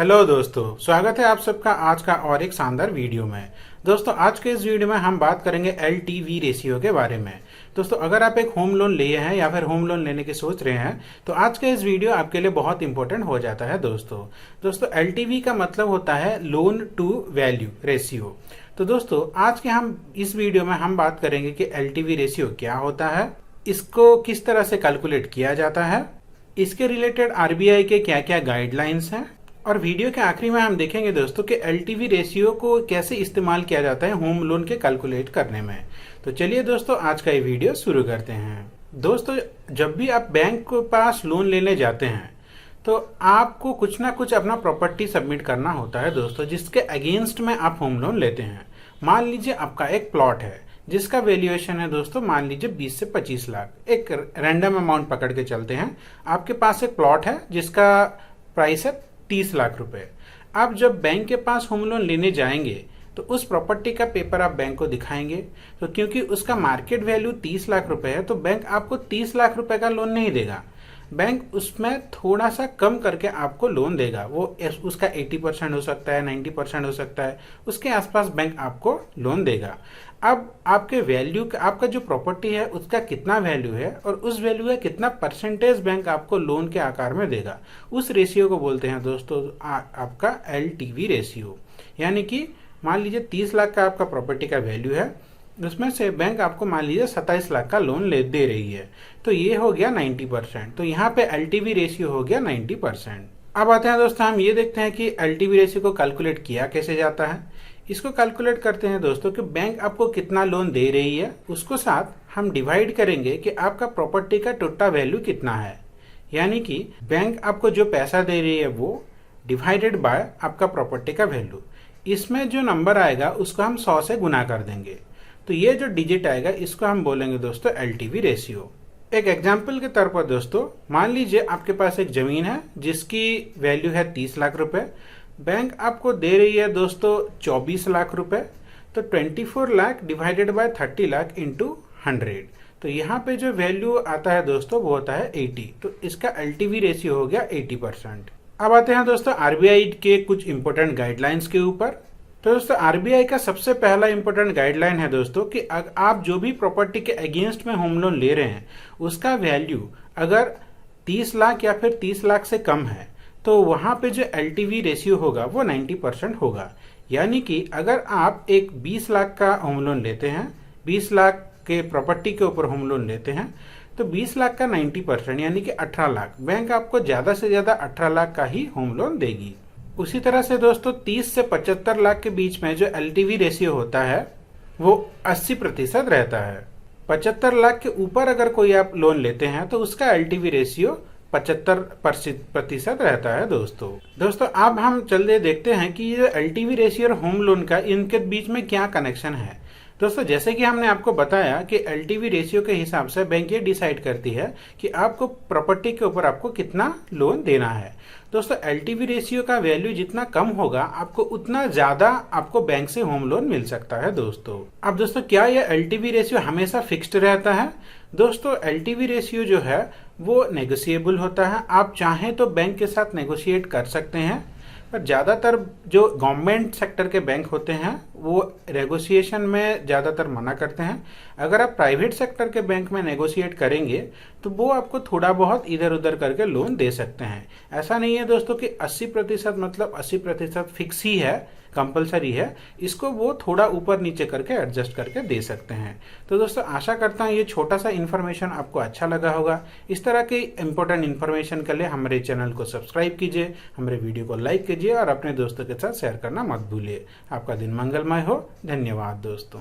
Hello दोस्तों, स्वागत है आप सबका आज का और एक शानदार वीडियो में। दोस्तों आज के इस वीडियो में हम बात करेंगे LTV रेशियो के बारे में। दोस्तों अगर आप एक होम लोन लिए हैं या फिर होम लोन लेने की सोच रहे हैं तो आज का इस वीडियो आपके लिए बहुत इंपॉर्टेंट हो जाता है। दोस्तों LTV का मतलब होता है लोन टू वैल्यू रेशियो। तो दोस्तों आज के हम इस वीडियो में हम बात करेंगे कि LTV रेशियो क्या होता है, इसको किस तरह से कैलकुलेट किया जाता है, इसके रिलेटेड RBI के क्या क्या गाइडलाइंस हैं, और वीडियो के आखिरी में हम देखेंगे दोस्तों कि LTV रेशियो को कैसे इस्तेमाल किया जाता है होम लोन के कैलकुलेट करने में। तो चलिए दोस्तों आज का ये वीडियो शुरू करते हैं। दोस्तों जब भी आप बैंक के पास लोन लेने जाते हैं तो आपको कुछ ना कुछ अपना प्रॉपर्टी सबमिट करना होता है दोस्तों, जिसके अगेंस्ट में आप होम लोन लेते हैं। मान लीजिए आपका एक प्लॉट है जिसका वैल्यूएशन है दोस्तों, मान लीजिए 20 से 25 लाख। एक रैंडम अमाउंट पकड़ के चलते हैं। आपके पास एक प्लॉट है जिसका प्राइस है 30 लाख रुपए। आप जब बैंक के पास होम लोन लेने जाएंगे तो उस प्रॉपर्टी का पेपर आप बैंक को दिखाएंगे। तो क्योंकि उसका मार्केट वैल्यू 30 लाख रुपए है तो बैंक आपको 30 लाख रुपए का लोन नहीं देगा। बैंक उसमें थोड़ा सा कम करके आपको लोन देगा। वो उसका 80% हो सकता है, 90% हो सकता है, उसके आसपास बैंक आपको लोन देगा। अब आपके वैल्यू का, आपका जो प्रॉपर्टी है उसका कितना वैल्यू है और उस वैल्यू का कितना परसेंटेज बैंक आपको लोन के आकार में देगा, उस रेशियो को बोलते हैं दोस्तों आपका LTV रेशियो। यानी कि मान लीजिए 30 लाख का आपका प्रॉपर्टी का वैल्यू है, उसमें से बैंक आपको मान लीजिए 27 लाख का लोन दे रही है, तो ये हो गया 90%। तो यहाँ पे LTV रेशियो हो गया 90%। अब आते हैं दोस्तों, हम ये देखते हैं कि LTV रेशियो को कैलकुलेट किया कैसे जाता है। इसको कैलकुलेट करते हैं दोस्तों कि बैंक आपको कितना लोन दे रही है, उसको साथ हम डिवाइड करेंगे कि आपका प्रॉपर्टी का टोटल वैल्यू कितना है। यानी कि बैंक आपको जो पैसा दे रही है वो डिवाइडेड बाय आपका प्रॉपर्टी का वैल्यू। इसमें जो नंबर आएगा उसको हम 100 से गुना कर देंगे, तो ये जो डिजिट आएगा इसको हम बोलेंगे दोस्तों LTV रेशियो। एक एग्जाम्पल के तौर पर दोस्तों मान लीजिए आपके पास एक जमीन है जिसकी वैल्यू है 30 लाख रुपए। बैंक आपको दे रही है दोस्तों 24 लाख रुपए। तो 24 lakh divided by 30 lakh into 100, तो यहाँ पे जो वैल्यू आता है दोस्तों वो होता है 80। तो इसका LTV रेशियो हो गया 80%। अब आते हैं दोस्तों RBI के कुछ इंपॉर्टेंट गाइडलाइंस के ऊपर। तो दोस्तों RBI का सबसे पहला इंपॉर्टेंट गाइडलाइन है दोस्तों कि आप जो भी प्रॉपर्टी के अगेंस्ट में होम लोन ले रहे हैं उसका वैल्यू अगर 30 लाख या फिर 30 लाख से कम है तो वहां पे जो LTV रेशियो होगा वो 90% होगा। यानी कि अगर आप एक 20 लाख का होम लोन लेते हैं, 20 लाख के प्रॉपर्टी के ऊपर होम लोन लेते हैं, तो 20 लाख का 90% यानी कि 18 लाख, बैंक आपको ज्यादा से ज्यादा 18 लाख का ही होम लोन देगी। उसी तरह से दोस्तों 30 से 75 लाख के बीच में जो LTV रेशियो होता है वो 80% रहता है। 75 लाख के ऊपर अगर कोई आप लोन लेते हैं तो उसका LTV रेशियो 75% रहता है दोस्तों अब हम चलते देखते हैं कि ये LTV रेशियो और होम लोन का इनके बीच में क्या कनेक्शन है। दोस्तों जैसे कि हमने आपको बताया कि LTV रेशियो के हिसाब से बैंक ये डिसाइड करती है कि आपको प्रॉपर्टी के ऊपर आपको कितना लोन देना है। दोस्तों LTV रेशियो का वैल्यू जितना कम होगा आपको उतना ज्यादा आपको बैंक से होम लोन मिल सकता है दोस्तों। अब दोस्तों क्या ये LTV रेशियो हमेशा फिक्स्ड रहता है? दोस्तों LTV रेशियो जो है वो नेगोशिएबल होता है। आप चाहें तो बैंक के साथ नेगोशिएट कर सकते हैं, पर ज़्यादातर जो गवर्नमेंट सेक्टर के बैंक होते हैं वो नेगोशिएशन में ज़्यादातर मना करते हैं। अगर आप प्राइवेट सेक्टर के बैंक में नेगोशिएट करेंगे तो वो आपको थोड़ा बहुत इधर उधर करके लोन दे सकते हैं। ऐसा नहीं है दोस्तों कि 80% मतलब 80% फिक्स ही है, कंपलसरी है। इसको वो थोड़ा ऊपर नीचे करके एडजस्ट करके दे सकते हैं। तो दोस्तों आशा करता हूँ ये छोटा सा इन्फॉर्मेशन आपको अच्छा लगा होगा। इस तरह की इंपॉर्टेंट इन्फॉर्मेशन के लिए हमारे चैनल को सब्सक्राइब कीजिए, हमारे वीडियो को लाइक कीजिए और अपने दोस्तों के साथ शेयर करना मत भूलिए। आपका दिन मंगलमय हो। धन्यवाद दोस्तों।